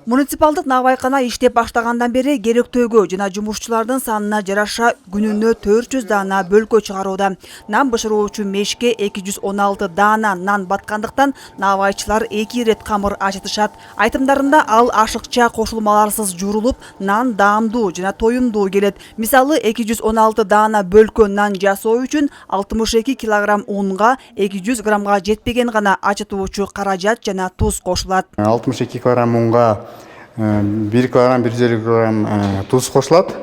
Муниципалдык навайкана иштеп баштагандан бери керектөөгө жана жумушчулардын санына жараша күнүнө 400 даана бөлкө чыгарууда. Нан бышыруучу мешке 216 даана нан баткандыктан навайчылар 2 ирет камыр ачытышат. Айтымдарында ал ашыкча кошулмаларсыз жуурулуп, нан даамдуу жана тоюмдуу келет. Мисалы 216 даана бөлкө нан жасоо үчүн 62 килограмм унга 200 граммга жетпеген гана ачытуучу каражат жана туз кошулат. 62 килограмм унга 1 килограмм 150 грамм туз кошулат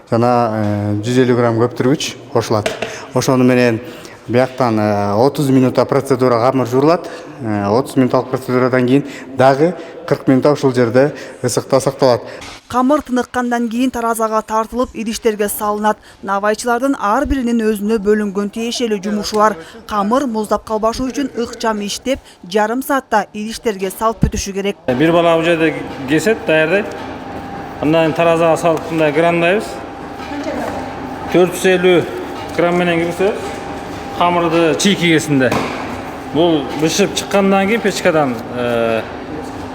жана 150 грамм көптүргүч кошулат. Ошону менен бияктан 30 минутта процедура камыр жуурулат. 30 минуттук процедурадан кийин дагы 40 минутта ушул жерде ысыкта сакталат. Камыр тыныккандан кийин таразага тартылып, идиштерге салынат. Навайчылардын ар биринин өзүнө бөлүнгөн тиешелүү жумушу бар. Камыр муздап калбашы үчүн ыкчам иштеп, жарым саатта идиштерге салып бүтүшү керек. Bir bala bu жерде кесет, даярдайт. Андан таразага салып мындай граммдайбыз. 450 грамм менен киргизебиз. Камырды чийкигесинде. Бул бышып чыккандан кийин печкадан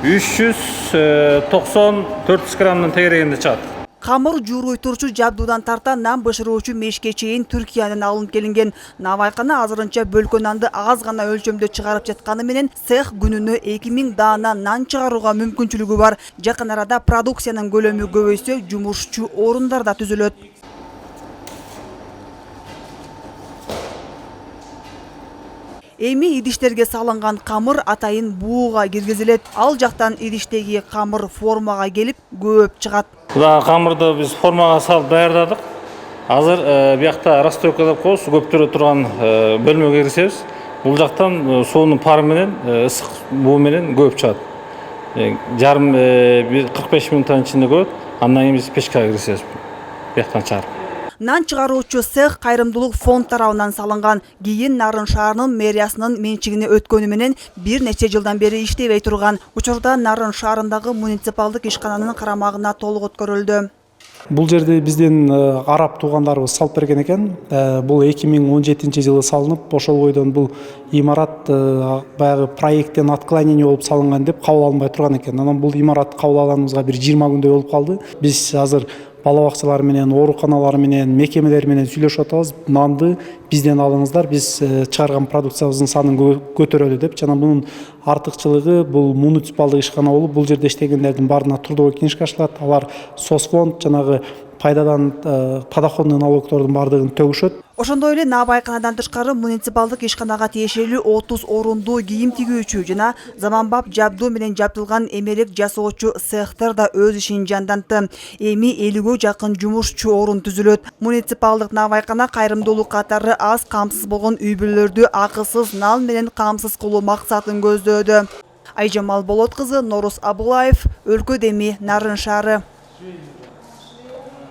390-400 граммдын тегерегинде чыгат. Камыр жууруйтурчу жабдуудан тарта нан бышыруучу мешке чейин Түркиянын алынып келинген. Навайкана азырынча бөлкө нанды аз гана өлчөмдө чыгарып жатканы менен цех күнүнө 2000 даана нан чыгарууга мүмкүнчүлүгү бар. Жакын арада продукциянын көлөмү көбөйсө, жумушчу орундар да түзүлөт. Эми идиштерге салынган камыр атайын бууга киргизилет. Ал жактан идиштеги камыр формага келип, көөп чыгат. Бул камырды биз формага салып даярдадык. Азыр биякта расстойка деп коебуз, көптөрө турган бөлмөгө киргизебиз. Бул жактан суунун пары менен, ысык буу менен көөп чыгат. Жарым 45 минуттан ичинде көөт, андан кийин биз печкага киргизебиз. Бияктан чыгарып. Нан чыгаруучу цех кайрымдуулук фонд тарабынан салынган. Кийин Нарын шаарынын мэриясынын менчигине өткөнү менен бир нече жылдан бери иштебей турган. Учурда Нарын шаарындагы муниципалдык ишкананын карамагына толук өткөрүлдү. Бул жерде биздин араб туугандарыбыз салып берген экен. Бул 2017-жылы салынып, ошол бойдон бул имарат баягы проекттен отклонение болуп салынган деп кабыл алынбай турган экен. Анан бул имарат кабыл алганыбызга бир 20 күндөй болуп калды. Биз азыр бала бакчалар менен, ооруканалар менен, мекемелер менен сүйлөшүп атабыз. Нанды бизден алыңыздар, биз чыгарган продукциябыздын санын көтөрөлү деп. Жана бунун артыкчылыгы бул муниципалдык ишкана болуп, бул жерде иштегендердин баарына трудовой книжка ашылат. Алар соцфонд жанагы пайдадан подоходный налогтордун баардыгын төгүшөт. Ошондой эле навайканадан тышкары муниципалдык ишканага тиешелүү 30 орундуу кийим тигүүчү жана заманбап жабдуу менен жабдылган эмерек жасоочу цехтер да өз ишин жандантты. Эми 50гө жакын жумушчу орун түзүлөт. Муниципалдык навайкана кайрымдуулук катары аз камсыз болгон үй бүлөлөрдү акысыз нан менен камсыз кылуу максатын көздөөдө. Айжамал Болот кызы, Норус Абулаев, Өлкө Деми, Нарын шаары.